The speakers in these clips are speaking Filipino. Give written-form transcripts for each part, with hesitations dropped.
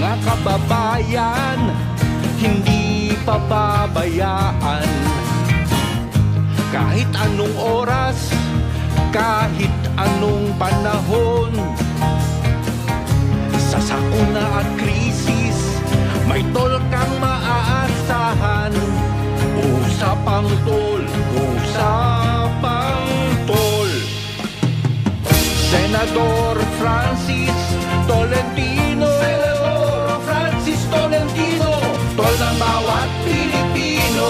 mga kababayan, hindi pababayaan. Kahit anong oras, kahit anong panahon, sa sakuna at krisis, may tol kang maaasahan. Usapang tol, usapang tol. Senador Francis Tolentino, Senador Francis Tolentino, tol ng bawat Pilipino.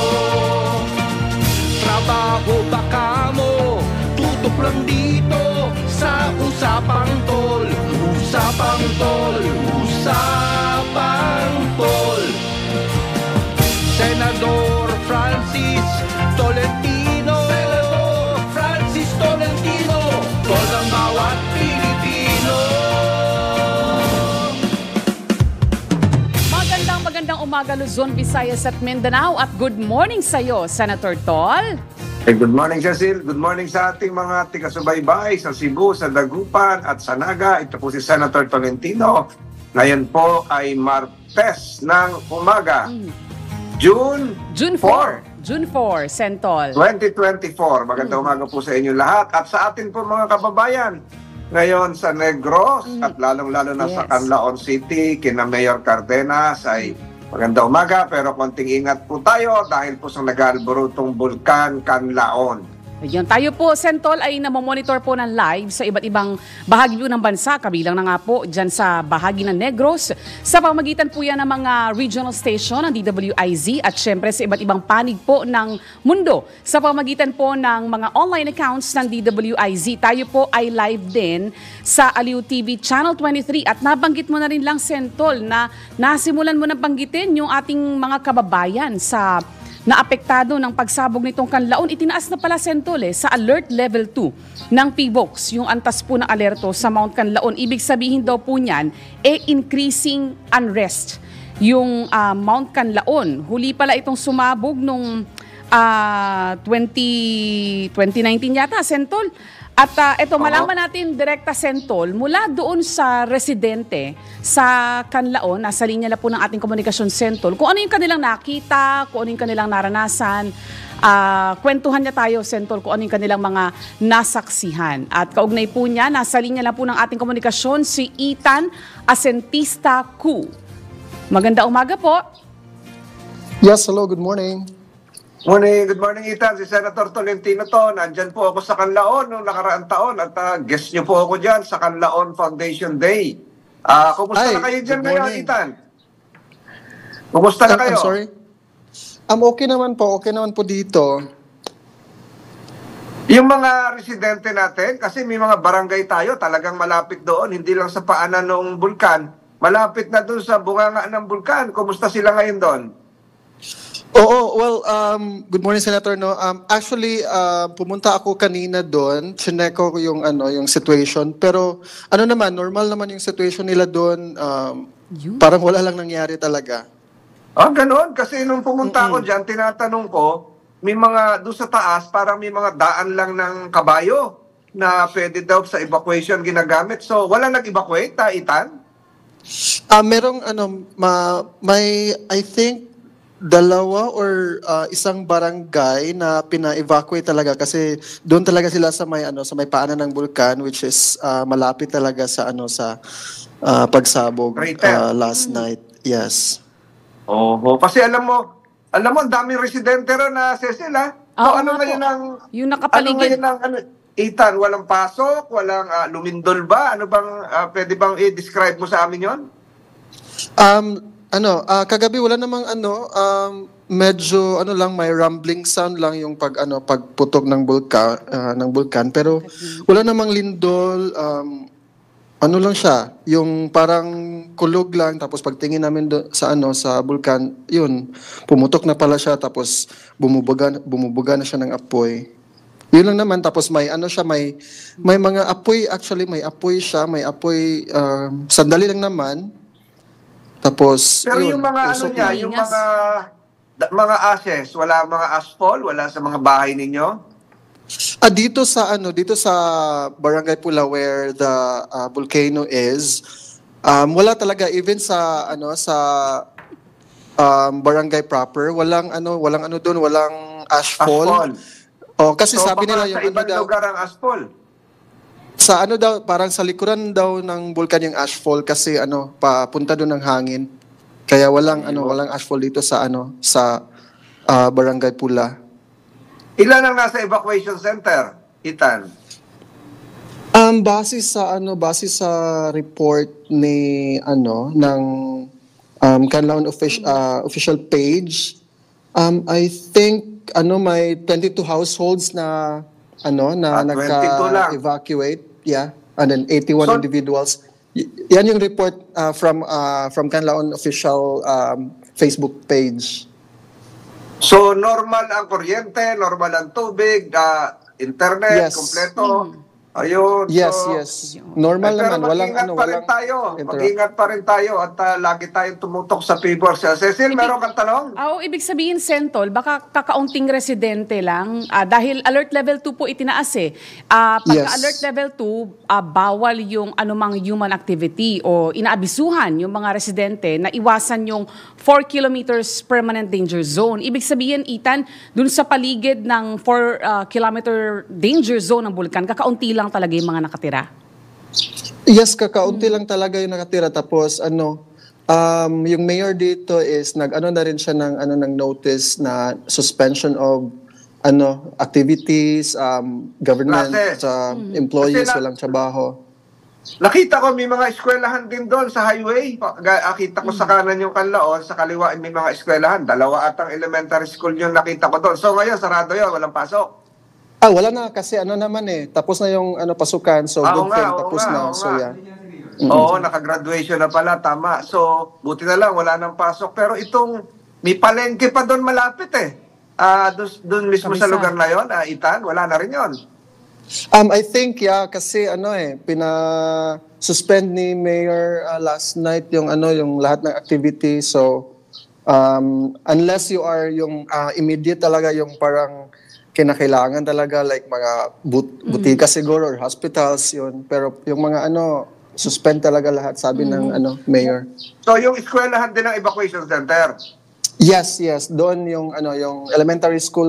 Trabaho baka mo, tutok lang dito sa Usapang Tol. Usapang Tol, Usapang Tol. Senador Francis Tolentino, Senador Francis Tolentino, tol ng bawat Pilipino. Magandang umaga Luzon, Visayas at Mindanao at good morning sa iyo, Senator Tol. Good morning, Cecil. Good morning sa ating mga taga-subaybay sa Cebu, sa Dagupan at sa Naga. Ito po si Senator Tolentino. Ngayon po ay Martes ng umaga. June 4. June 4, Sentol. 2024. Magandang umaga po sa inyo lahat. At sa atin po mga kababayan, ngayon sa Negros at lalong-lalo na sa Canlaon City, kina Mayor Cardenas ay magandang umaga, pero konting ingat po tayo dahil po sa nag-aalborotong bulkan Canlaon. Ayun, tayo po, Sentol, ay namomonitor po ng live sa iba't ibang bahagi po ng bansa, kabilang na nga po dyan sa bahagi ng Negros, sa pamamagitan po yan ng mga regional station ng DWIZ at syempre sa iba't ibang panig po ng mundo sa pamamagitan po ng mga online accounts ng DWIZ. Tayo po ay live din sa Aliw TV Channel 23 at nabanggit mo na rin lang, Sentol, na nasimulan mo na banggitin yung ating mga kababayan sa naapektado ng pagsabog nitong Canlaon. Itinaas na pala, Sentol, sa Alert Level 2 ng PBOX, yung antas po ng alerto sa Mount Canlaon. Ibig sabihin daw po niyan, increasing unrest yung Mount Canlaon. Huli pala itong sumabog nung 2019 yata, Sentol. At ito, malaman natin direkta, Sentol, mula doon sa residente sa Canlaon, nasa linya na po ng ating komunikasyon, Sentol, kung ano yung kanilang nakita, kung ano yung kanilang naranasan, kwentuhan niya tayo, Sentol, kung ano yung kanilang mga nasaksihan. At kaugnay po niya, nasa linya na po ng ating komunikasyon, si Ethan Asentista Ku. Maganda umaga po. Yes, hello, good morning. Good morning, Ethan. Si Senator Tolentino to. Nandyan po ako sa Canlaon noong nakaraang taon at guest niyo po ako dyan sa Canlaon Foundation Day. Kumusta na kayo dyan ngayon, Ethan? Kumusta na kayo? I'm sorry? Okay naman po dito. Yung mga residente natin, kasi may mga barangay tayo, talagang malapit doon, hindi lang sa paanan ng bulkan, malapit na doon sa bunganga ng bulkan. Kumusta sila ngayon doon? Good morning, Senator. No, actually, pumunta ako kanina doon, chinek ko yung situation, pero normal naman yung situation nila doon. Parang wala lang nangyari talaga. Ganoon, kasi nung pumunta ako diyan, tinatanong ko, may mga doon sa taas, parang may mga daan lang ng kabayo na pwede daw sa evacuation ginagamit. So, wala nag-evacuate, Ethan? Merong may I think dalawa or isang barangay na pina-evacuate talaga kasi doon talaga sila sa may paanan ng bulkan, which is malapit talaga sa pagsabog last night. Yes. Kasi alam mo ang daming residente ron na Cecil, ha? So ano ngayon ang yung nakapaligid? Ethan, walang pasok, walang lumindol ba? Ano bang pwede bang i-describe mo sa amin 'yon? Kagabi wala namang medyo lang, may rumbling sound lang yung pagputok ng bulkan, pero wala namang lindol, lang siya, yung parang kulog lang, tapos pagtingin namin sa bulkan, yun, pumutok na pala siya, tapos bumubuga na siya ng apoy. Yun lang naman, tapos may may mga apoy, actually may apoy siya, sandali lang naman. Tapos, pero yung mga yung mga ashes, wala mga asphalt, wala sa mga bahay ninyo? Dito sa barangay Pula where the volcano is, Wala talaga even sa barangay proper, walang doon, walang ashfall. Asphalt. Oh, kasi So sabi nila baka sa yung ibang lugar ang asphalt. sa daw, parang sa likuran daw ng bulkan yung ashfall kasi papunta doon ng hangin. Kaya walang ashfall dito sa Barangay Pula. Ilan ang nasa evacuation center, Ethan? Base sa report ng Canlaon official page, I think may 22 households na 22 lang. naka-evacuate, yeah, and then 81 individuals. Yan yung report from Canlaon official Facebook page. So normal ang kuryente, normal ang tubig, internet, Yes. kompleto. Ayun. Yes, so, yes. Normal pero naman, mag-ingat pa rin tayo. interrupt. Mag-ingat pa rin tayo at lagi tayong tumutok sa favor. Cecil, meron kang tanong? Ibig sabihin, Sentol, baka kakaunting residente lang dahil alert level 2 po itinaas eh. Pagka Yes. alert level 2, bawal yung anumang human activity o inaabisuhan yung mga residente na iwasan yung 4 kilometers permanent danger zone. Ibig sabihin, Ethan, dun sa paligid ng 4 kilometer danger zone ng bulkan, kakaunti lang talaga yung mga nakatira. Yes, kakaunti lang talaga yung nakatira. Tapos yung mayor dito is na rin siya ng notice na suspension of activities, government Classes. employees, Kasi walang trabaho. Nakita ko may mga eskwelahan din doon sa highway. Kita ko sa kanan yung Canlaon, sa kaliwa may mga eskwelahan. 2 atang elementary school yung nakita ko doon. So ngayon, sarado yun, walang pasok. Wala na kasi naman tapos na yung pasukan, so good thing, tapos na. So yeah. Oo, nakagraduation na pala, tama. So, buti na lang, wala nang pasok. Pero may palengke pa doon malapit eh. Doon mismo sa Kabisa. lugar na yon, Ethan, wala na rin yon. I think kasi suspend ni Mayor last night yung lahat ng activity. So unless you are yung immediate talaga yung parang kinakailangan talaga like mga butika siguro or hospitals yun. Pero yung mga suspend talaga lahat sabi ng Mayor. So, yung eskwelahan din ng evacuation center. Yes. Doon yung elementary school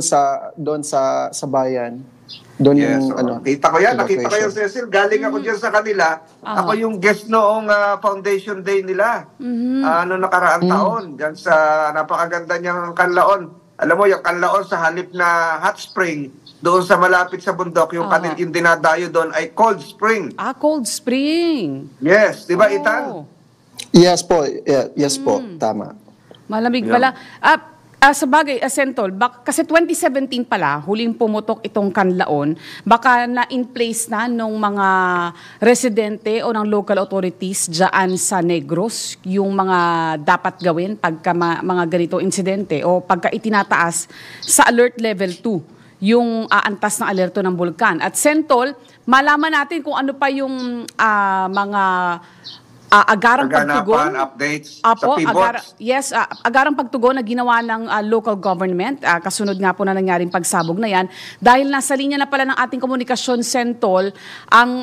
doon sa bayan. Doon Yes, yung kita ko yan, nakita ko evacuation. yung Cecil. Galing ako dyan sa kanila. Ako yung guest noong foundation day nila. Nakaraang taon. Dyan sa napakaganda niyang Canlaon. Alam mo, yung Canlaon sa halip na hot spring, doon sa malapit sa bundok, yung yung dinadayo doon ay cold spring. Cold spring. Yes, di ba, Ethan? Yes po. Yes po, tama. Malamig Yeah. pala. Sa bagay, Sentol, kasi 2017 pala, huling pumutok itong Canlaon, baka na-in place na nung mga residente o ng local authorities dyan sa Negros, yung mga dapat gawin pagka mga ganito insidente o pagka itinataas sa alert level 2, yung antas ng alerto ng bulkan. At Sentol, malaman natin kung ano pa yung mga agarang pagtugon. Updates Apo, sa PBOTS. agarang pagtugon na ginawa ng local government. Kasunod nga po na nangyaring pagsabog na yan. Dahil nasa linya na pala ng ating komunikasyon, Sentol, ang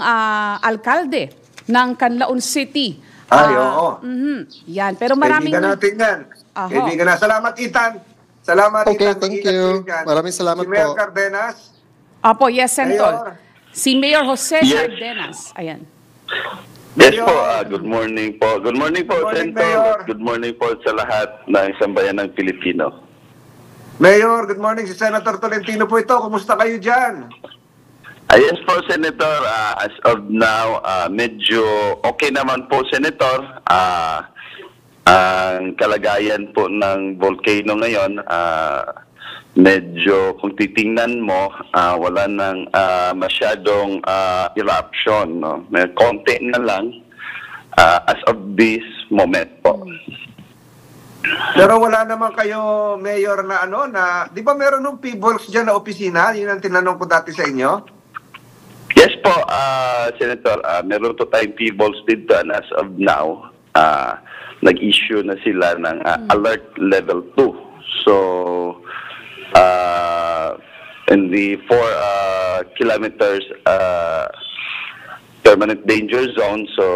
alkalde ng Canlaon City. Oo. Yan. Pero maraming... Kaibigan natin yan. Aho. Kaibigan na. Salamat, Ethan. Salamat, Okay, Ethan. thank Mag-ingat you. kayo dyan. Maraming salamat si Mayor po. Cardenas. Apo, yes, Sentol. Mayor. Si Mayor Jose Yes. Cardenas. Ayan. Yes Mayor. po, good morning po. Good morning po, Good morning, Senator. Mayor. Good morning po sa lahat ng isang bayan ng Pilipino. Mayor, good morning. Si Senator Tolentino po ito. Kumusta kayo dyan? Yes po, Senator. As of now, medyo okay naman po, Senator. Ang kalagayan po ng volcano ngayon, medyo kung titingnan mo, wala nang masyadong eruption. No? May konti na lang as of this moment po. Pero wala naman kayo, Mayor, na di ba meron nung PBOLS dyan na opisina? Yun ang tinanong ko dati sa inyo. Yes po, Senator. Meron po tayong PBOLS dito and as of now, nag-issue na sila ng alert level 2. So, in the 4 kilometers permanent danger zone, so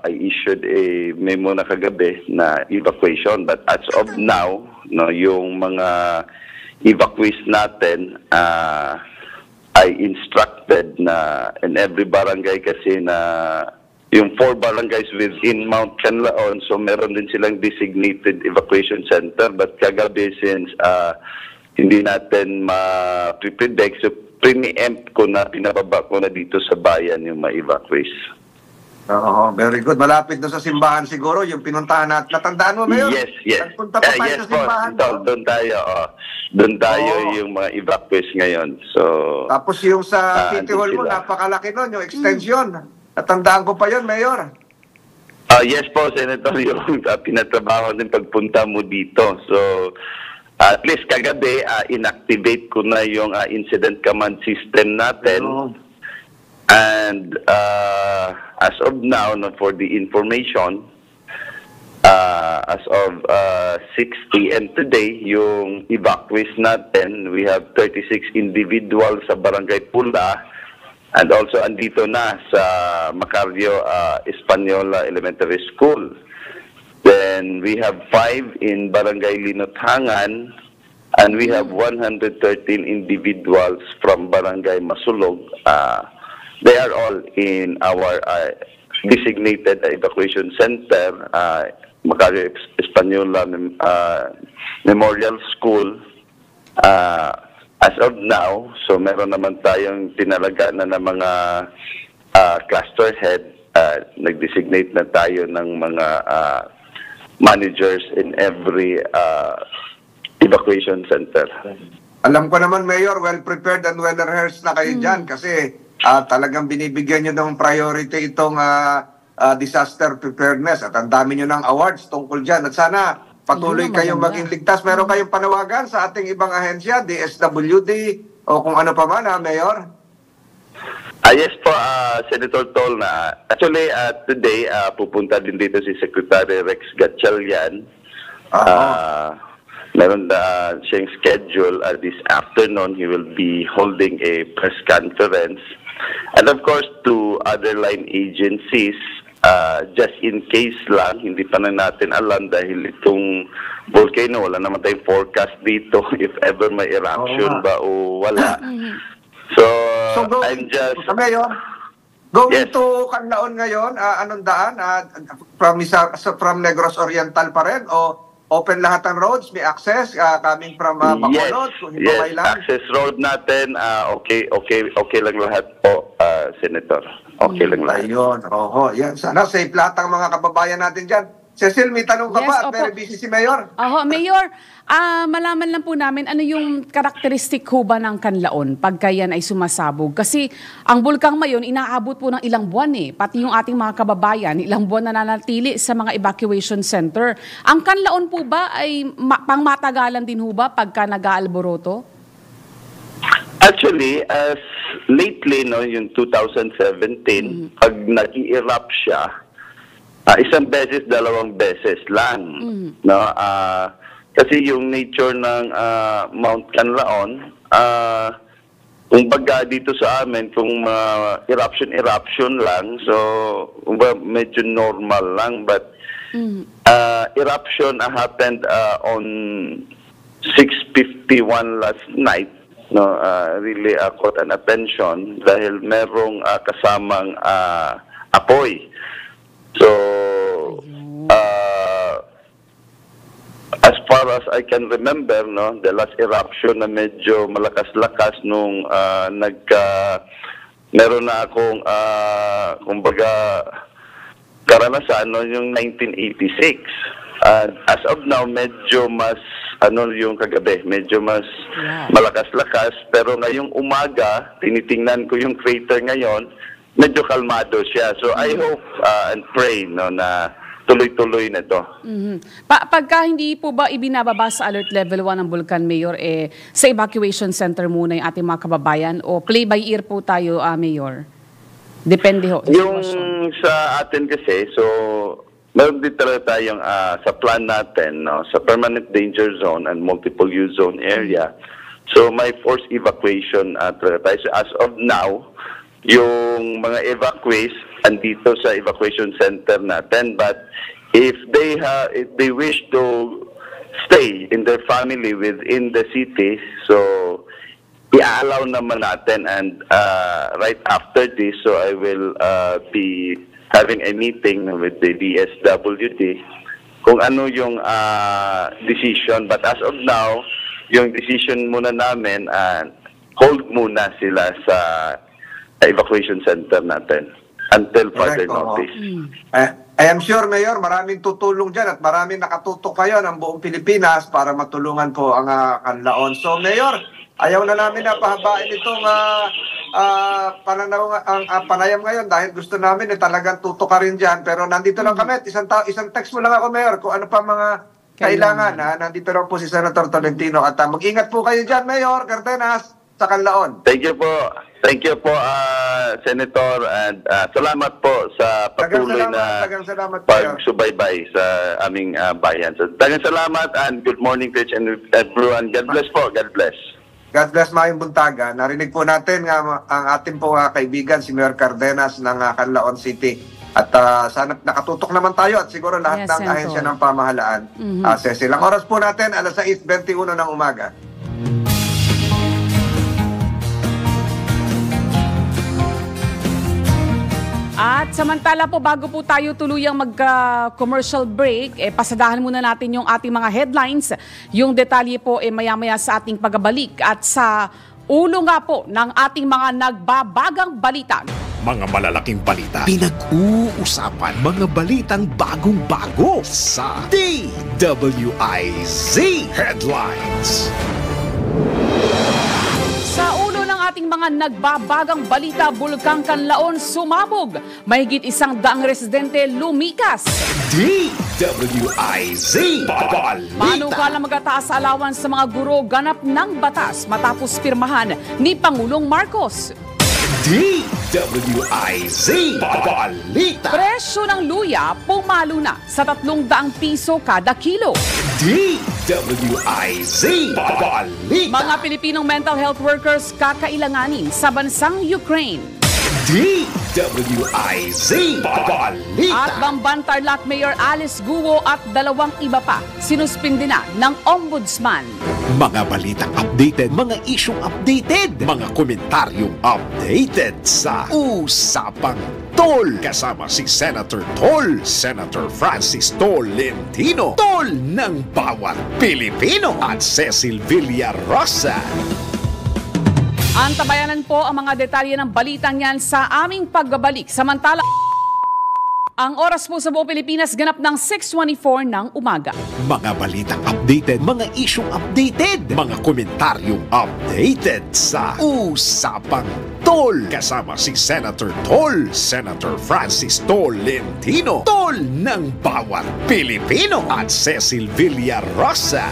I issued a memo na kagabi na evacuation. But as of now, no, yung mga evacuees natin ay instructed na in every barangay kasi na yung 4 barangays within Mount Canlaon, so meron din silang designated evacuation center. But kagabi, since hindi natin ma-predict, so pre-empt ko na, pinababa ko na dito sa bayan yung ma-evacuees. Oo, very good. Malapit doon sa simbahan siguro, yung pinuntahan natin. Natandaan mo, Mayor? Yes, yes. Nagpunta pa tayo Yes sa po, simbahan. doon tayo. Doon tayo Oo. yung mga evacuees ngayon. So, Tapos yung sa City andun Hall mo, sila. napakalaki nun, yung extension. Natandaan ko pa yun, Mayor. Yes po, Senator, yung pinatrabaho din pagpunta mo dito. So, at least kagabi, inactivate ko na yung incident command system natin. Oo. And as of now, no, for the information, as of 6 p.m. today, yung evacuees natin, we have 36 individuals sa Barangay Pula. And also andito na sa Macario Española Elementary School. Then we have 5 in Barangay Linothangan, and we have 113 individuals from Barangay Masulog. They are all in our designated evacuation center, Macario Española Memorial School. As of now, so meron naman tayong tinalaga na ng mga cluster head. Nag-designate na tayo ng mga managers in every evacuation center. Alam ko naman, Mayor, well-prepared and well-rehearsed na kayo dyan kasi talagang binibigyan nyo ng priority itong disaster preparedness at ang dami nyo ng awards tungkol dyan. At sana patuloy kayong maging ligtas. Meron kayong panawagan sa ating ibang ahensya, DSWD, o kung ano pa man, Mayor? Yes po, Senator Tol, na actually today pupunta din dito si Secretary Rex Gatchalian. Meron siyang schedule this afternoon. He will be holding a press conference. And of course, to other line agencies, just in case lang, hindi pa na natin alam dahil itong volcano, wala naman tayong forecast dito if ever may eruption ba o wala. So I'm just... Mayor, going Yes. to Canlaon ngayon, anong daan? From Negros Oriental pa rin o open lahat ng roads? May access coming from Bacolod? Yes, access road natin, okay lang lahat po, Senator. Okay lang lahat. Ayun, yan. Sana safe lahat ang mga kababayan natin dyan. Cecil, may tanong ka Yes, pa at opo. very busy si Mayor. Mayor, malaman lang po namin ano yung karakteristik ho ba ng Canlaon pagka yan ay sumasabog? Kasi ang bulkang Mayon, inaabot po ng ilang buwan Pati yung ating mga kababayan, ilang buwan na nanatili sa mga evacuation center. Ang Canlaon po ba ay pangmatagalan din ho ba pagka nag-aalboroto? Actually, as lately, no, yung 2017, pag nag-i-erupt siya, isang beses, dalawang beses lang. No? Kasi yung nature ng Mount Canlaon, kumbaga dito sa amin, kung eruption lang, so medyo normal lang. But eruption happened on 6:51 last night. No, really caught an attention dahil merong kasamang apoy. So, as far as I can remember, no, the last eruption na medyo malakas-lakas nung meron na akong kumbaga karanasan no, yung 1986. As of now, medyo mas yung kagabi, medyo mas malakas-lakas, pero ngayong umaga, tinitingnan ko yung crater ngayon, medyo kalmado siya. So I hope and pray no, na tuloy-tuloy na to. Pagka hindi po ba ibinababa sa alert level 1 ng Bulkan, Mayor, sa evacuation center muna yung ating mga kababayan o play by ear po tayo, Mayor? Depende ho. Yung sa atin kasi, so meron din talaga tayong sa plan natin, no, sa permanent danger zone and multiple use zone area. So may forced evacuation talaga tayo. So as of now, yung mga evacuees andito sa evacuation center natin. But if they wish to stay in their family within the city, so i-allow naman natin. And right after this, so I will be having a meeting with the DSWD kung ano yung decision. But as of now, yung decision muna namin, hold muna sila sa evacuation center natin until further notice. I am sure, Mayor, maraming tutulong dyan at maraming nakatutok kayo ng buong Pilipinas para matulungan po ang Canlaon. So, Mayor, ayaw na namin na pahabain itong panayam ngayon dahil gusto namin talagang tutok ka rin dyan. Pero nandito lang kami at isang text mo lang ako, Mayor, kung ano pa mga kailangan. Nandito lang po si Senator Tolentino. At mag-ingat po kayo dyan, Mayor Cardenas, sa Canlaon. Thank you po. Thank you po, Senator, and salamat po sa patuloy na pagsubaybay sa aming bayan. So, dagang salamat and good morning, Rich, and everyone. God bless po. God bless. God bless, Mayong Buntaga. Narinig po natin ang ating po kaibigan, si Mayor Cardenas ng Canlaon City. At sana nakatutok naman tayo at siguro lahat ng ahensya ng pamahalaan. Silang oras po natin, 6:21 ng umaga. At samantala po, bago po tayo tuluyang mag-commercial break, pasadahan muna natin yung ating mga headlines. Yung detalye po maya-maya sa ating pagbabalik. At sa ulo nga po ng ating mga nagbabagang balita. Mga malalaking balita, pinag-uusapan, mga balitang bagong-bago sa DWIZ Headlines. Sa ulo ng ating mga nagbabagang balita, Bulkang Canlaon sumabog. Mahigit 100 residente lumikas. DWIZ Balita. Panukala magataas sa allowance sa mga guro ganap ng batas matapos pirmahan ni Pangulong Marcos. DWIZ Balita. Presyo ng luya pumalo na sa 300 piso kada kilo. DWIZ Balita. Mga Pilipinong mental health workers kakailanganin sa bansang Ukraine. DWIZ Balita. At Bamban Tarlac Mayor Alice Guo at 2 iba pa sinuspindi na ng Ombudsman. Mga balitang updated, mga isyong updated, mga komentaryong updated sa Usapang Tol. Kasama si Senator Tol, Senator Francis Tolentino, Tol ng bawat Pilipino, at Cecil Villarosa. Antabayanan po ang mga detalye ng balitang yan sa aming pagbabalik. Samantala, ang oras po sa buong Pilipinas ganap ng 6:24 ng umaga. Mga balitang updated, mga isyong updated, mga komentaryong updated sa Usapang Tol. Kasama si Senator Tol, Senator Francis Tolentino, Tol ng bawat Pilipino, at Cecil Villarosa.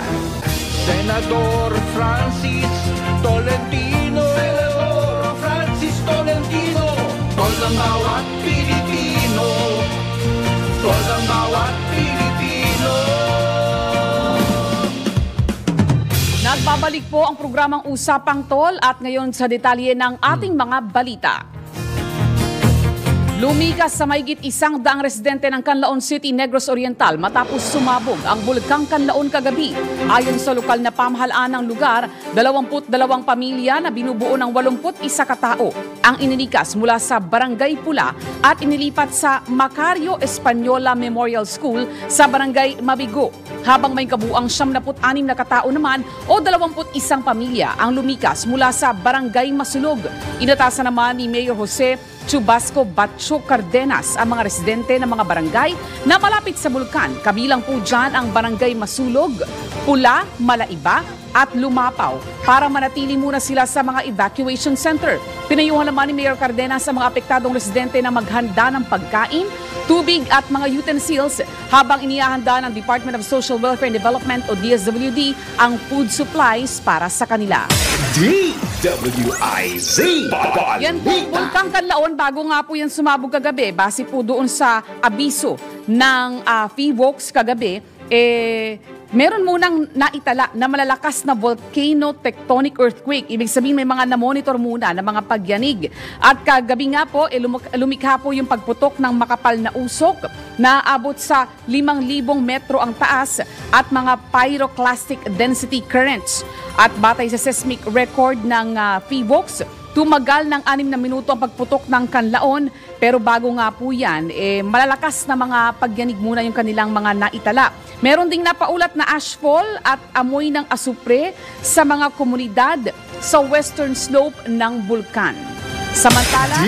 Senador Francis Tolentino, Senador Francis Tolentino, tol ng bawat Pilipino, tol ng bawat Pilipino. Nagbabalik po ang programang Usapang Tol at ngayon sa detalye ng ating mga balita. Lumikas sa mahigit 100 residente ng Canlaon City, Negros Oriental matapos sumabog ang Bulkang Canlaon kagabi. Ayon sa lokal na pamahalaan ng lugar, 22 pamilya na binubuo ng 81 katao ang inilikas mula sa Barangay Pula at inilipat sa Macario Española Memorial School sa Barangay Mabigo. Habang may kabuang 76 na katao naman o 21 pamilya ang lumikas mula sa Barangay Masulog. Inatasan naman ni Mayor Jose Chubasco Batcho Cardenas ang mga residente ng mga barangay na malapit sa bulkan. Kabilang po dyan ang Barangay Masulog, Pula, Malaiba at Lumapaw para manatili muna sila sa mga evacuation center. Pinayuhan naman ni Mayor Cardenas sa mga apektadong residente na maghanda ng pagkain, tubig at mga utensils habang inihahanda ng Department of Social Welfare and Development o DSWD ang food supplies para sa kanila. DWIZ Balita. Yan po, Bulkang Canlaon, bago nga po yan sumabog kagabi, base po doon sa abiso ng FIVOX kagabi, meron munang naitala na malalakas na volcano tectonic earthquake. Ibig sabihin may mga na-monitor muna na mga pagyanig. At kagabi nga po, lumikha po yung pagputok ng makapal na usok na abot sa 5,000 metro ang taas at mga pyroclastic density currents. At batay sa seismic record ng PHIVOLCS, tumagal ng 6 na minuto ang pagputok ng kanlaon, pero bago nga po yan, malalakas na mga pagyanig muna yung kanilang mga naitala. Meron ding napaulat na ashfall at amoy ng asupre sa mga komunidad sa western slope ng bulkan. Samantala,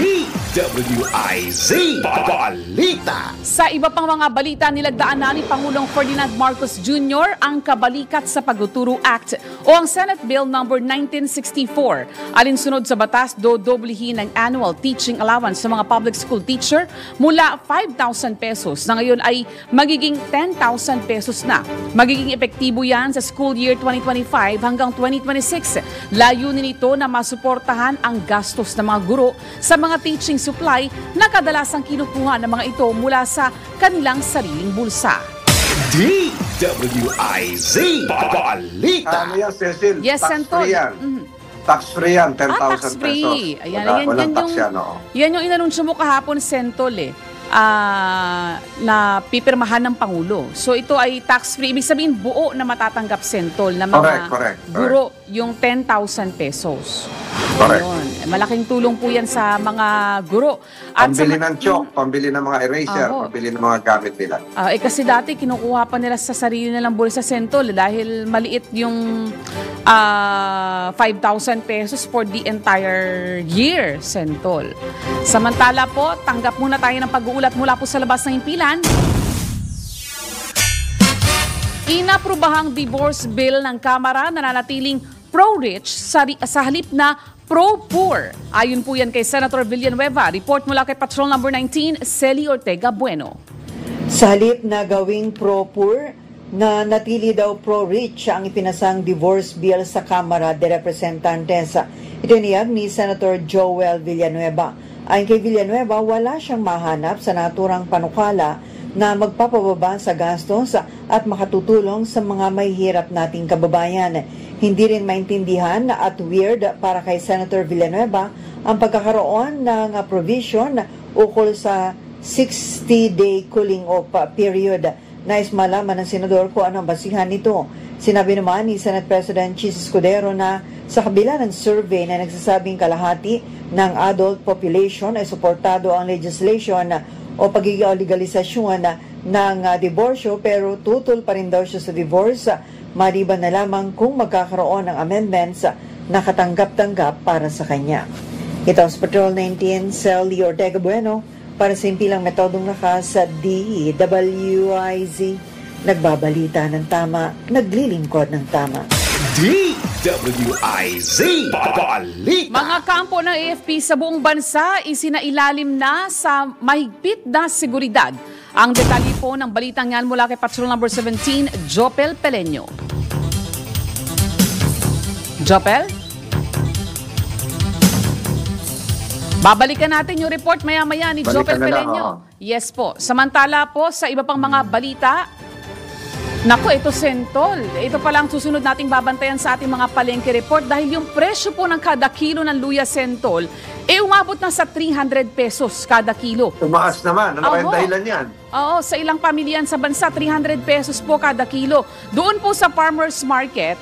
DWIZ Balita. Sa iba pang mga balita, nilagdaan na ni Pangulong Ferdinand Marcos Jr. ang Kabalikat sa Pagtuturo Act o ang Senate Bill No. 1964. Alinsunod sa batas, dodoblihin ang annual teaching allowance sa mga public school teacher mula 5,000 pesos na ngayon ay magiging 10,000 pesos na. Magiging epektibo yan sa school year 2025 hanggang 2026. Layunin ito na masuportahan ang gastos ng mga guro sa mga teaching supply na kadalasang kinukuha ng mga ito mula sa kanilang sariling bulsa. DWIZ Balita. Ano yan, Cecil? Yes, Sentol. Tax-free yan. Tax-free yan, 10,000 tax-free. pesos. Ayan, Walang tax yung, yan, oo. yan yung inanunsyo mo kahapon, Sentol, na pipirmahan ng Pangulo. So ito ay tax-free. Ibig sabihin buo na matatanggap, Sentol, na mga Correct. guro yung 10,000 pesos. Correct. Ayun. Malaking tulong po yan sa mga guro. At Pambili ng chalk, pambili ng mga eraser, Oo. pambili ng mga gamit nila. Kasi dati kinukuha pa nila sa sarili nilang bulsa, Sentol, dahil maliit yung 5,000 pesos for the entire year, Sentol. Samantala po, tanggap muna tayo ng pag-uulat mula po sa labas ng himpilan. Inaprubahang divorce bill ng Kamara na nanatiling pro-rich sa halip na pro-poor. Ayon po yan kay Senator Villanueva. Report mula kay Patrol Number 19, Celi Ortega Bueno. Sa halip na gawing pro-poor, na natili daw pro-rich ang ipinasang divorce bill sa Kamara de Representantes. Itiniyag ni Senator Joel Villanueva. Ayon kay Villanueva, wala siyang mahanap sa naturang panukala na magpapababa sa gastos at makatutulong sa mga mahihirap nating kababayan. Hindi rin maintindihan at weird para kay Senator Villanueva ang pagkakaroon ng provision ukol sa 60-day cooling off period. Nais malaman ng senador kung ano ang basihan nito. Sinabi naman ni Senate President Chis Escudero na sa kabila ng survey na nagsasabing kalahati ng adult population ay suportado ang legislation o pagiging legalisasyon ng diborsyo, pero tutol pa rin daw siya sa divorce maliban na lamang kung magkakaroon ng amendments na katanggap-tanggap para sa kanya. Ito sa Patrol 19, Celi Ortega Bueno para sa impilang metodong lakas sa DWIZ. Nagbabalita ng tama, naglilingkod ng tama. DWIZ Balita. Mga kampo ng AFP sa buong bansa isinailalim na sa mahigpit na seguridad. Ang detalye po ng balitang yan mula kay Patrol Number 17, Jopel Peleño. Jopel? Babalikan natin yung report maya-maya ni Jopel Peleño. Yes po. Samantala po sa iba pang mga balita, naku, ito Sentol. Ito pala ang susunod nating babantayan sa ating mga palengke report dahil yung presyo po ng kada kilo ng luya, Sentol, umabot na sa 300 pesos kada kilo. Tumaas naman. Ano kayang dahilan yan? Oo, sa ilang pamilyan sa bansa, 300 pesos po kada kilo. Doon po sa farmers market,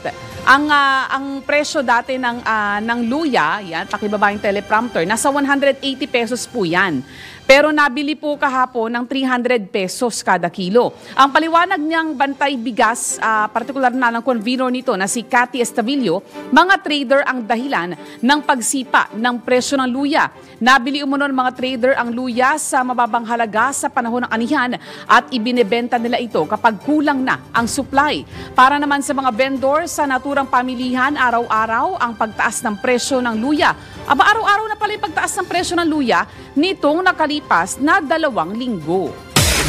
ang presyo dati ng luya, yan, pakibaba yung teleprompter, nasa 180 pesos po yan. Pero nabili po kahapon ng 300 pesos kada kilo. Ang paliwanag niyang bantay bigas, partikular na ng convener nito na si Cathy Estavillo, mga trader ang dahilan ng pagsipa ng presyo ng luya. Nabili umuno ng mga trader ang luya sa mababang halaga sa panahon ng anihan at ibinebenta nila ito kapag kulang na ang supply. Para naman sa mga vendor sa naturang pamilihan, araw-araw ang pagtaas ng presyo ng luya. Araw-araw na pala yung pagtaas ng presyo ng luya nitong nakalipas na 2 linggo.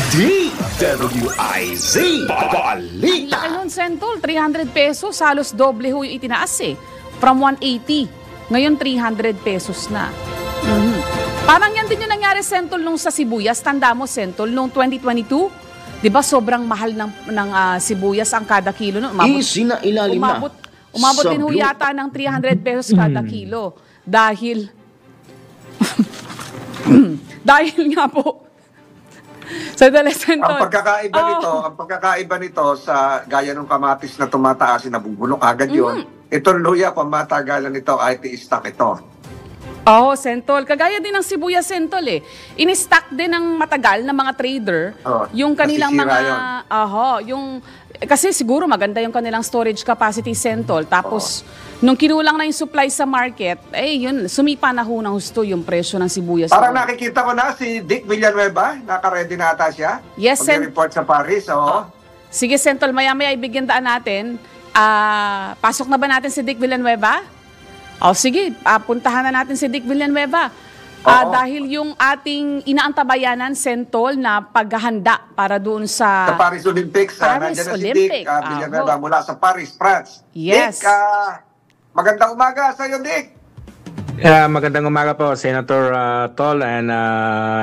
DWIZ Balita. Laki nun, Sentol, 300 pesos, halos doble ho yung itinaas From 180, ngayon 300 pesos na. Parang yan din yung nangyari, Sentol, nung sa sibuyas. Tanda mo, Sentol, nung 2022, 'Di ba sobrang mahal ng sibuyas ang kada kilo no? Isinailalim na. Umabot sa din ho blue. yata ng 300 pesos kada kilo dahil dahil nga po sa Ang pagkakaiba nito sa gaya ng kamatis na tumataas, nabubulok agad yun. Itong luya, pamatagalan nito, ay stock ito. Sentol. Kagaya din ng sibuyas, Sentol eh. In-stock din ng matagal na mga trader yung kanilang nasisira kasi siguro maganda yung kanilang storage capacity, Sentol. Tapos, nung kinulang na yung supply sa market, yun, sumipa na ho ng husto yung presyo ng sibuyas. Parang nakikita ko na si Dick Villanueva, naka-ready na ata siya. Yes, mag-report sa Paris, Sige, Sentol, maya-maya ibigyan daan natin. Pasok na ba natin si Dick Villanueva? Sige, puntahan na natin si Dick Villanueva. Dahil yung ating inaantabayanan, Sentol, na paghahanda para doon sa Paris Olympics. Nandiyan na si Dick Villanueva mula sa Paris, France. Yes. Dick, magandang umaga sa iyo, Dick. Magandang umaga po, Senator Tol and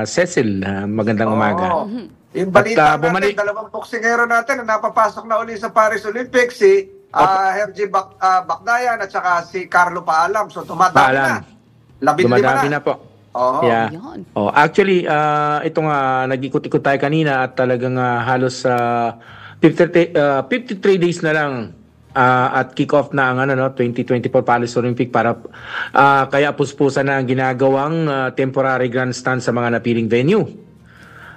Cecil. Magandang umaga. Yung balita natin, dalawang boksingero natin na napapasok na uli sa Paris Olympics, si Hergy Bakdayan at saka si Carlo Paalam. So tumadami na. Dumadami na po. Yeah. Yun. Actually, ito nga, nag-ikot-ikot tayo kanina at talagang halos 53 days na lang at kick-off na ang 2024 Paris Olympic para kaya puspusan na ang ginagawang temporary grandstand sa mga napiling venue.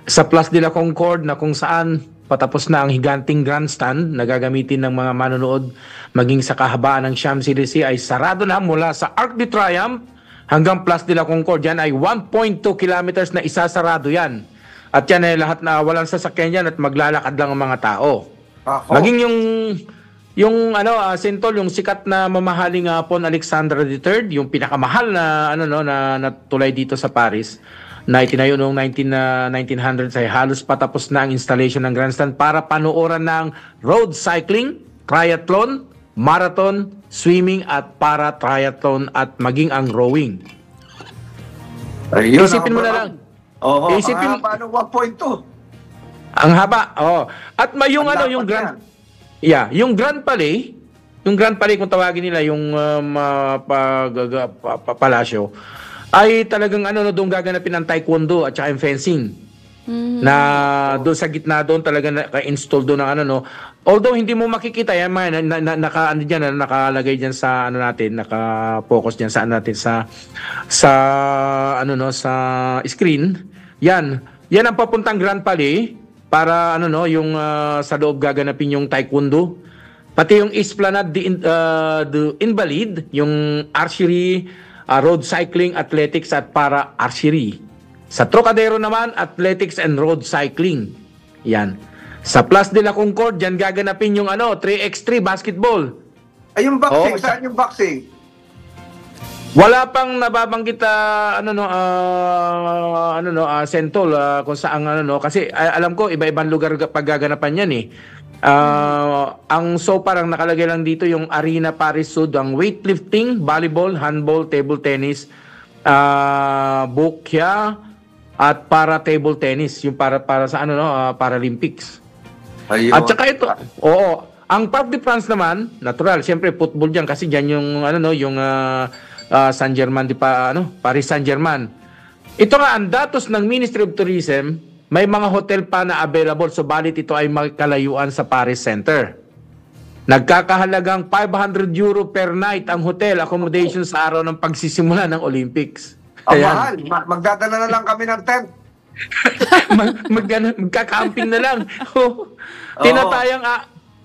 Sa Place de la Concorde na kung saan patapos na ang higanting grandstand na gagamitin ng mga manonood maging sa kahabaan ng Champs-Élysées ay sarado na mula sa Arc de Triomphe hanggang Place de la Concorde. Yan ay 1.2 kilometers na isasarado yan. At yan ay lahat na walang sasakyan yan at maglalakad lang ang mga tao. Maging yung Sentol, yung sikat na mamahaling Pont Alexandre III, yung pinakamahal na na tulay dito sa Paris, na itinayo noong 1900s ay halos patapos na ang installation ng grandstand para panooran ng road cycling, triathlon, marathon, swimming at para-triathlon at maging ang rowing. Isipin mo na lang. Isipin ang haba ng 1.2. Ang haba. At may yung yung Grand yung Grand Palais, kung tawagin nila yung palasyo, ay talagang doon gaganapin ang taekwondo at saka yung fencing. Na doon sa gitna doon talaga naka-install doon ng although hindi mo makikita yan, nakalagay diyan sa natin, naka-focus diyan sa natin sa screen. Yan ang papuntang Grand Palais para yung sa loob gaganapin yung taekwondo. Pati yung Esplanade de Invalides, yung archery, road cycling, athletics at para archery. Sa Trocadero naman, athletics and road cycling. Yan. Sa Place de la Concorde, dyan gaganapin yung 3x3 basketball. Ay, yung boxing, saan yung boxing? Wala pang nababanggit Sentol kung saan kasi alam ko iba-ibang lugar paggaganapan yan eh. Ang parang nakalagay lang dito yung Arena Paris Sud, ang weightlifting, volleyball, handball, table tennis, bokya at para table tennis, yung para sa Paralympics. Ayun. At saka ito, ang Parc de France naman, natural, siyempre football diyan kasi diyan yung yung Saint-Germain Paris Saint-Germain. Ito nga ang datos ng Ministry of Tourism, may mga hotel pa na available, subalit ito ay magkalayuan sa Paris Center. Nagkakahalagang €500 per night ang hotel accommodation sa araw ng pagsisimula ng Olympics. Mahal. Magdadala na lang kami ng tent. Magkakamping na lang.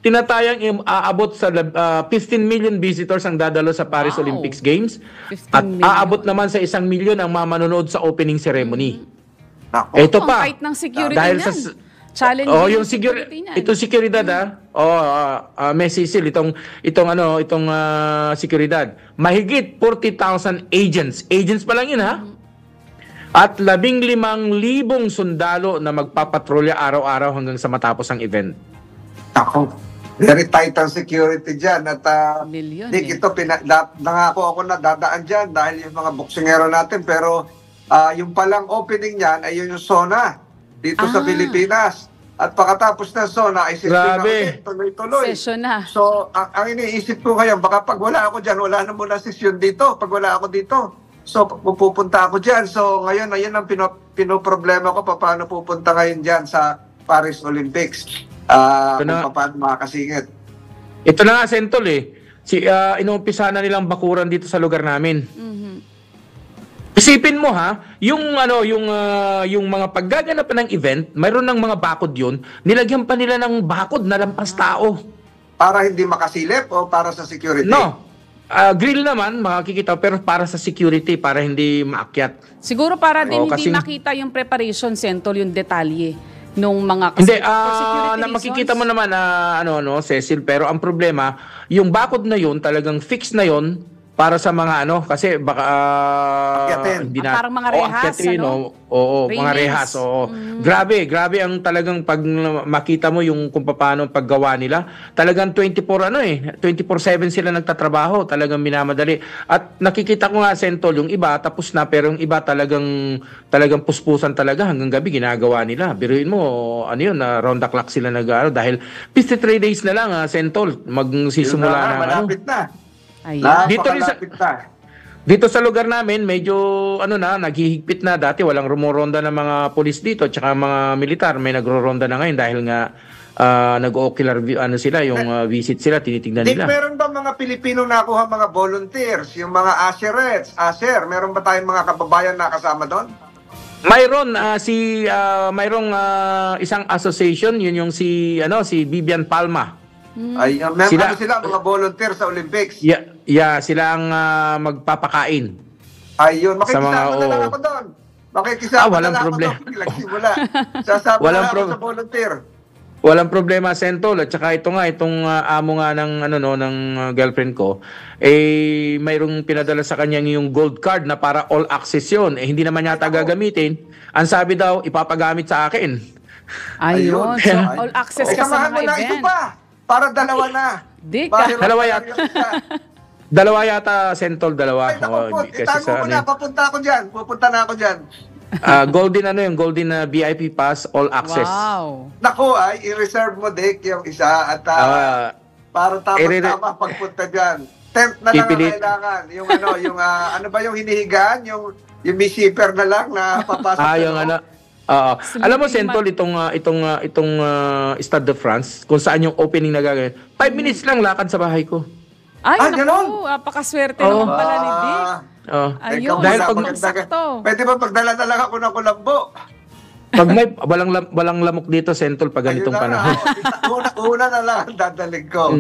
Tinatayang aabot sa 15 million visitors ang dadalo sa Paris Olympics Games. At aabot naman sa 1 million ang manonood sa opening ceremony. Ito pa. Ang ng security dahil niyan. sa Challenge yung security niyan. Ito seguridad may sisil itong seguridad. Mahigit 40,000 agents pa lang yun at 15,000 sundalo na magpapatrolya araw-araw hanggang sa matapos ang event. Ako, very tight ang security dyan. At ito, nangako ako na dadaan dyan dahil yung mga boksingero natin. Pero yung palang opening niyan ay yung SONA dito sa Pilipinas. At pagkatapos na SONA, ay session na Grabe. ulit, tuloy-tuloy. Session na. So, ang iniisip ko ngayon, baka pag wala ako dyan, wala na muna session dito. Pag wala ako dito, so pupunta ako dyan. So, ngayon, ayun ang pinoproblema ko, paano pupunta ngayon dyan sa Paris Olympics. Kung paano makakasingit. Ito na nga, Sentol inuumpisa na nilang bakuran dito sa lugar namin. Isipin mo yung mga paggaganapan ng event, mayroon ng mga bakod yun, nilagyan pa nila ng bakod na lampas tao. Para hindi makasilip o para sa security? No. Grill naman, makikita, pero para sa security, para hindi maakyat. Siguro para din kasi hindi makita yung preparation, Sentol, yung detalye nung mga hindi, for security na makikita reasons. mo naman na Cecil, pero ang problema, yung bakod na yun, talagang fix na yun para sa mga kasi baka hindi na parang mga rehas, Oo, Railings. mga rehas. Oo. Grabe ang talagang pag makita mo yung kung paano paggawa nila. Talagang 24/7 sila nagtatrabaho, talagang minamadali. At nakikita ko nga, Sentol, yung iba tapos na, pero yung iba talagang puspusan talaga hanggang gabi ginagawa nila. Biruin mo, round the clock sila dahil 53 days na lang, Sentol, magsisimula na. Malapit na. Dito sa lugar namin, medyo naghihigpit na. Dati walang rumoronda ng mga pulis dito, tsaka mga militar. May nagro-ronda na ngayon dahil nga nag-ocular visit sila, tinitignan nila. Meron ba mga Pilipino nakuha mga volunteers, yung mga Asher, meron ba tayong mga kababayan na kasama doon? Mayroon mayroong isang association, yun yung si Vivian Palma. Ay, sila mga volunteer sa Olympics. Sila ang magpapakain. Ayun, makikisama na lang ako doon. Makikisama na lang ako doon. Nagsimula. Sasama na ako sa volunteer. Walang problema, Sentol. At saka itong amo nga ng girlfriend ko, mayroong pinadala sa kanya yung gold card na para all access yun. Hindi naman yata gagamitin. Ang sabi daw, ipapagamit sa akin. Ayun. So, all access ka sa mga event. Ito pa. Para dalawa na. Dalawa yata, Sentol, dalawa. Papunta na ako dyan. Golden VIP pass, all access. Wow. Naku, i-reserve mo, Dick, yung isa at para tama pagpunta dyan. Tent na lang ang kailangan. Yung ano ba yung hinihigaan? Yung may zipper na lang na papasok. Alam mo, Sentol, itong Stade de France, kung saan yung opening na gagawin, 5 minutes lang lakad sa bahay ko. Naku, napakaswerte naman pala ni Dick. Ayun, dahil pwede ba pagdala na lang ako ng Kulambo? Pag may walang lamok dito, Sentol, pag ganitong panahon. Una na lang ang dadalig ko.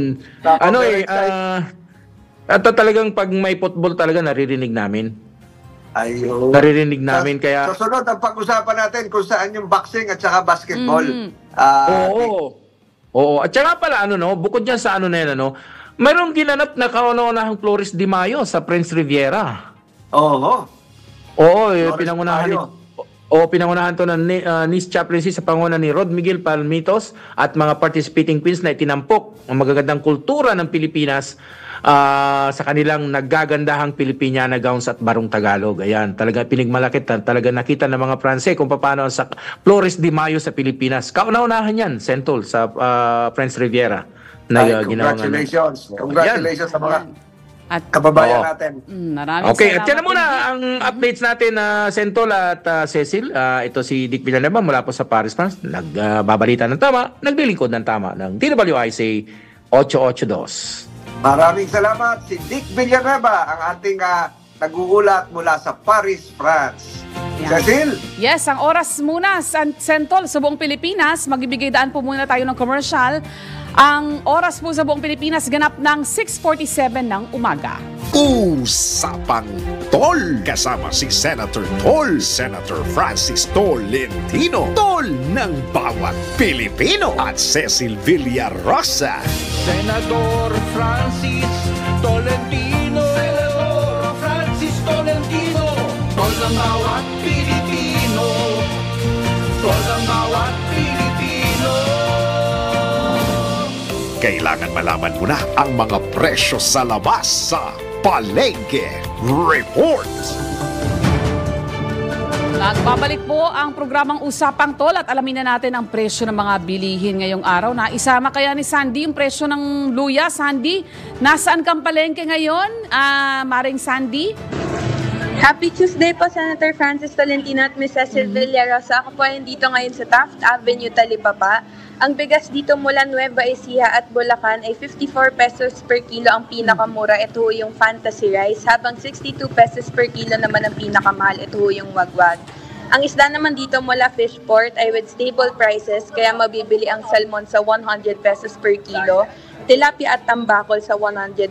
Ito talagang pag may football talaga naririnig namin. Ayun. Naririnig namin kaya. Sa sunod, ang pag-usapan natin kung saan yung boxing at saka basketball. Oo. At saka pala, bukod dyan sa mayroong ginanap na kauna-unahang Flores de Mayo sa Prince Riviera. Oo, pinangunahan to ng Nice Chaplaincy sa panguna ni Rod Miguel Palmitos at mga participating queens na itinampok ang magagandang kultura ng Pilipinas sa kanilang naggagandahang Pilipiniana gowns at barong Tagalog. Ayan, talaga pinigmalakit, talaga nakita ng mga Pranse kung paano sa Flores de Mayo sa Pilipinas. Kauna-unahan yan, Sentol, sa Prince Riviera. Congratulations sa mga kababayan natin. Okay, at yan na muna ang updates natin, Sentol at Cecil. Ito si Dick Villanueva mula po sa Paris, France. Nagbabalita ng tama, naglilingkod ng tama ng DWIC 882. Maraming salamat si Dick Villanueva, ang ating nag-uulat mula sa Paris, France. Cecil? Yes, ang oras muna, Sentol, sa buong Pilipinas. Magbibigay daan po muna tayo ng commercial. Ang oras po sa buong Pilipinas ganap ng 6:47 ng umaga. Usapang Tol, kasama si Senator Tol, Senator Francis Tolentino, Tol ng bawat Pilipino, at Cecil Villarosa. Senador Francis Tolentino, Senador Francis Tolentino, Tol ng bawat Pilipino, Tol ng bawat Pilipino. Kailangan malaman mo na ang mga presyo sa labas sa Palengke Report. Nagbabalik po ang programang Usapang Tol at alamin na natin ang presyo ng mga bilihin ngayong araw. Naisama kaya ni Sandy yung presyo ng luya? Sandy, nasaan kang palengke ngayon? Maring Sandy? Happy Tuesday po, Senator Francis Tolentino at Ms. Cecil Villarosa. Ako po ay dito ngayon sa Taft Avenue, Talipapa. Ang bigas dito mula Nueva Ecija at Bulacan ay 54 pesos per kilo ang pinakamura. Ito yung Fantasy Rice. Habang 62 pesos per kilo naman ang pinakamahal. Ito yung Wagwag. Ang isda naman dito mula Fishport ay with stable prices, kaya mabibili ang salmon sa 100 pesos per kilo, tilapia at tambakol sa 120,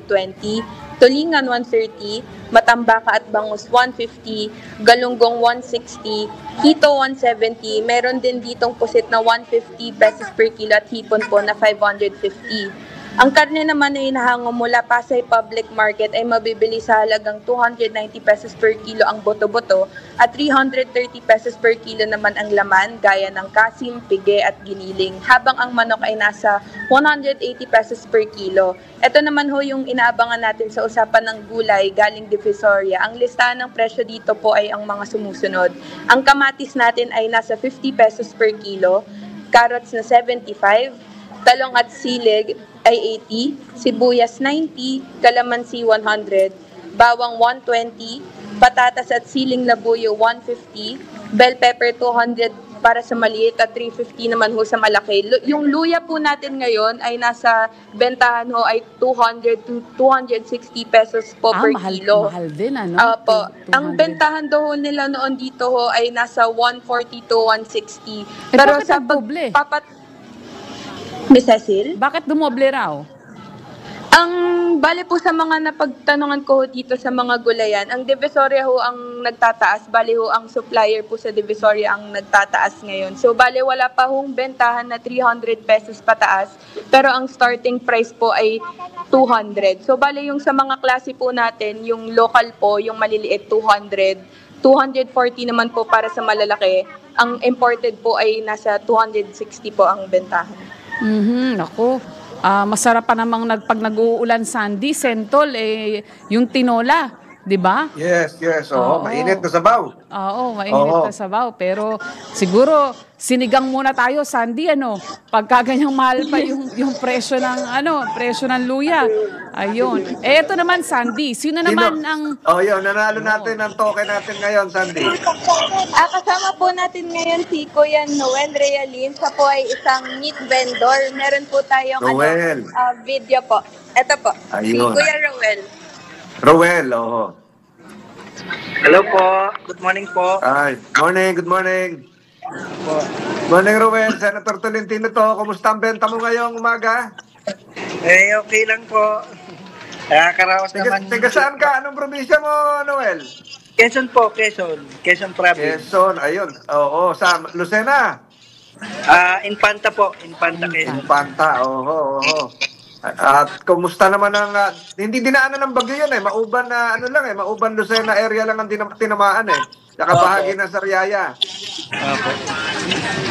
tulingan 130, matambaka at bangus 150, galunggong 160, hito 170, meron din ditong pusit na 150 pesos per kilo at hipon po na 550. Ang karne naman na hinahango mula Pasay Public Market ay mabibili sa halagang 290 pesos per kilo ang boto-boto at 330 pesos per kilo naman ang laman gaya ng kasim, pige at giniling, habang ang manok ay nasa 180 pesos per kilo. Ito naman ho yung inaabangan natin sa usapan ng gulay galing Divisoria. Ang listahan ng presyo dito po ay ang mga sumusunod. Ang kamatis natin ay nasa 50 pesos per kilo, carrots na 75, talong at silig ay 80, sibuyas 90, kalamansi 100, bawang 120, patatas at siling labuyo 150, bell pepper 200 para sa maliit at 350 naman ho sa malaki. Yung luya po natin ngayon ay nasa bentahan ho ay 200 to 260 pesos po per kilo. Mahal din ano? Opo. Ang bentahan daw nila noon dito ho ay nasa 140 to 160. Pero bakit sa nagdoble? Miss Cecil? Bakit dumoble raw? Ang bale po sa mga napagtanungan ko dito sa mga gulayan, ang Divisoria ho ang nagtataas, bale ho ang supplier po sa Divisoria ang nagtataas ngayon. So bale wala pa hong bentahan na 300 pesos pataas, pero ang starting price po ay 200. So bale yung sa mga klase po natin, yung local po, yung maliliit 200, 240 naman po para sa malalaki. Ang imported po ay nasa 260 po ang bentahan. Ako. Masarap pa namang pag nag-uulan, Sandy, Sentol, yung tinola, di ba? Yes. Oo, mainit na sabaw. Oo, mainit na sabaw. Pero siguro, sinigang muna tayo, Sandy, pagka ganyang mahal pa yung presyo ng luya. Ayun. Ito naman, Sandy, sino naman ang... nanalo natin ang token natin ngayon, Sandy. Kasama po natin ngayon si Kuya Noel Realin. Siya po ay isang meat vendor. Meron po tayong video po. Ito po, si Kuya Roel. Roel, oo. Hello po. Good morning po. Ay, good morning. Morning, Roel. Senator Tolentino to. Kumusta ang benta mo ngayong umaga? Okay lang po. Karaos naman. Tiga saan ka? Anong probinsya mo, Noel? Quezon po, Quezon. Quezon province. Quezon, ayun. Oo, sa Lucena? Infanta po. Infanta, Quezon. Infanta, oo. At kumusta naman ang... hindi dinaanan ng bagyo yan Mauban na Mauban Lucena area lang ang tinamaan Saka bahagi ng Sariaya.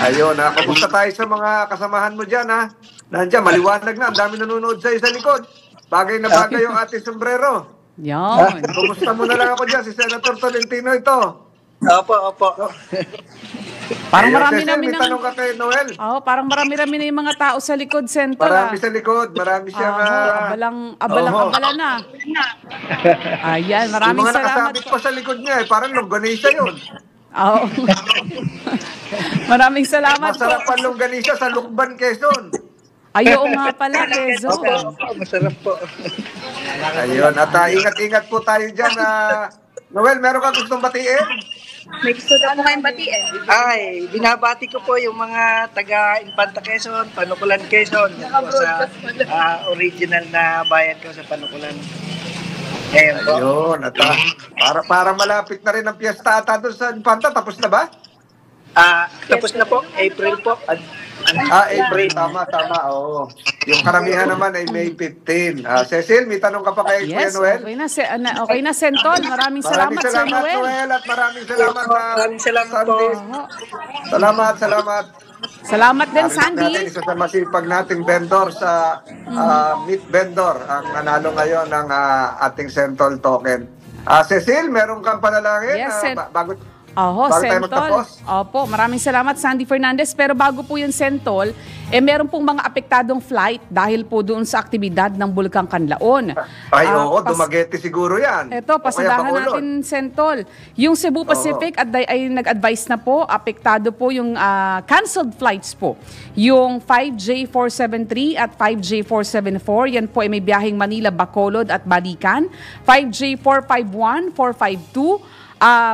Ayun, kumusta tayo sa mga kasamahan mo dyan Nandiyan, maliwanag na. Ang dami nanonood sa'yo sa likod. Bagay na bagay yung ating sombrero. Yan. Kumusta mo na lang ako dyan, si Senator Tolentino ito. Opo. Parang marami may tanong ka kay Noel. Parang marami-rami na yung mga tao sa likod, Sentol. Marami sa likod. Marami siyang... abala na. Ayan, maraming salamat. Yung mga salamat nakasabit pa sa likod niya parang longganisa yun. Oo. Maraming salamat Masarap pa longganisa sa Lukban, Quezon. Oo nga pala, Quezon. Masarap po. Ayun, at ingat-ingat po tayo dyan. Noel, meron ka gustong batiin? May gusto na po kayong batiin. Ay, binabati ko po yung mga taga Infanta Quezon, Panukulan Quezon. Yan po sa original na bayan ko sa Panukulan. Ngayon po. Ayun, at parang malapit na rin ang piyesta ata doon sa Infanta. Tapos na ba? Tapos na po. April po. April. Tama. Oo. Yung karamihan naman ay May 15. Cecil, may tanong ka pa kay Kuya Noel? Okay na, Sentol. Maraming salamat, Sir Noel. At maraming salamat. Maraming salamat po. Salamat. Salamat din, Sandy. Isa sa masipag nating vendor sa meat vendor ang nanalo ngayon ng ating Sentol token. Cecil, meron kang panalangin? Yes, Oho, Bago tayo Sentol. magtapos. Opo, maraming salamat Sandy Fernandez. Pero bago po yung Sentol, meron pong mga apektadong flight dahil po doon sa aktibidad ng Bulkang Kanlaon. Ay, oo, Dumaguete siguro yan. Ito, pasadahan natin, Sentol. Yung Cebu Pacific ay nag-advise na po, apektado po yung canceled flights po. Yung 5J473 at 5J474, yan po ay may biyaheng Manila, Bacolod at Balican. 5J451, 452,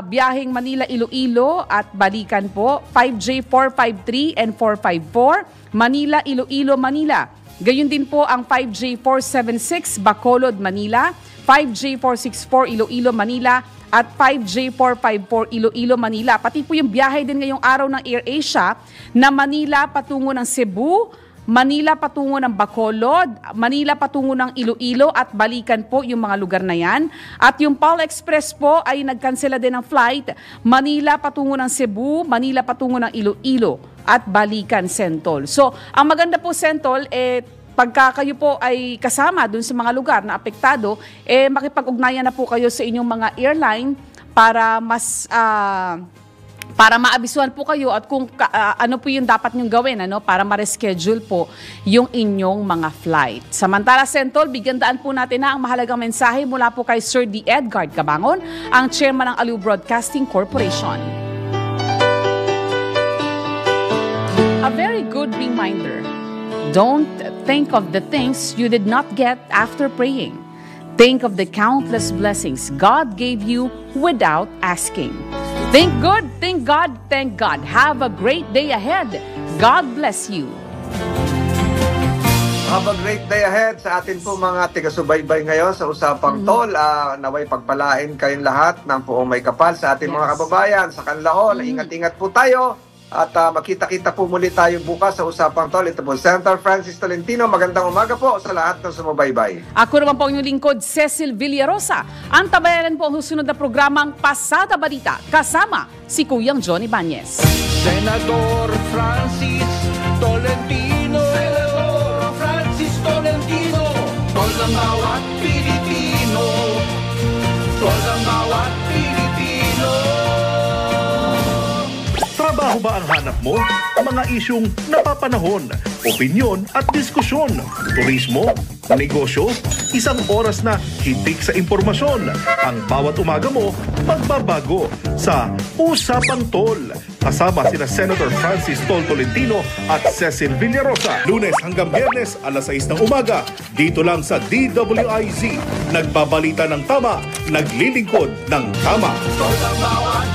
biyaheng Manila, Iloilo at Balikan po. 5J453 and 454, Manila, Iloilo, Manila. Gayon din po ang 5J476, Bacolod, Manila. 5J464, Iloilo, Manila. At 5J454, Iloilo, Manila. Pati po yung biyahe din ngayong araw ng AirAsia na Manila patungo ng Cebu, Manila patungo ng Bacolod, Manila patungo ng Iloilo at Balikan po yung mga lugar na yan. At yung PAL Express po ay nagkansela din ng flight, Manila patungo ng Cebu, Manila patungo ng Iloilo at Balikan, Sentol. So, ang maganda po, Sentol, pagka kayo po ay kasama dun sa mga lugar na apektado, makipag-ugnayan na po kayo sa inyong mga airline para mas para maabisuhan po kayo at kung ano po yung dapat nyong gawin para ma-reschedule po yung inyong mga flight. Samantala, Sentol, bigyan daan po natin na ang mahalagang mensahe mula po kay Sir D. Edgard Cabangon, ang chairman ng Aliw Broadcasting Corporation. A very good reminder. Don't think of the things you did not get after praying. Think of the countless blessings God gave you without asking. Think good, thank God, thank God. Have a great day ahead. God bless you. Have a great day ahead sa atin po mga taga-subaybay ngayon sa Usapang Tol. Naway pagpalain kayong lahat ng poong may kapal sa ating mga kababayan sa Kanlaon. Ingat-ingat po tayo. At makita-kita po muli tayo bukas sa Usapang Tol. Ito po, Senator Francis Tolentino. Magandang umaga po sa lahat ng sumubaybay. Ako naman po ang inyong lingkod, Cecil Villarosa. Ang tabayanan po ang susunod na programang Pasada Balita. Kasama si Kuyang Johnny Bañez. Senador Francis Tolentino. Senador Francis Tolentino. Tol ng bawat Pilipino. Tol ng bawat Pilipino. Trabaho ba ang hanap mo? Mga isyung napapanahon, opinyon at diskusyon, turismo, negosyo, isang oras na hitik sa impormasyon. Ang bawat umaga mo, magbabago sa Usapang Tol. Kasama sina Senator Francis Tol Tolentino at Cecil Villarosa. Lunes hanggang Biyernes, alas 6 ng umaga. Dito lang sa DWIZ. Nagbabalita ng tama, naglilingkod ng tama. Tol ng bawat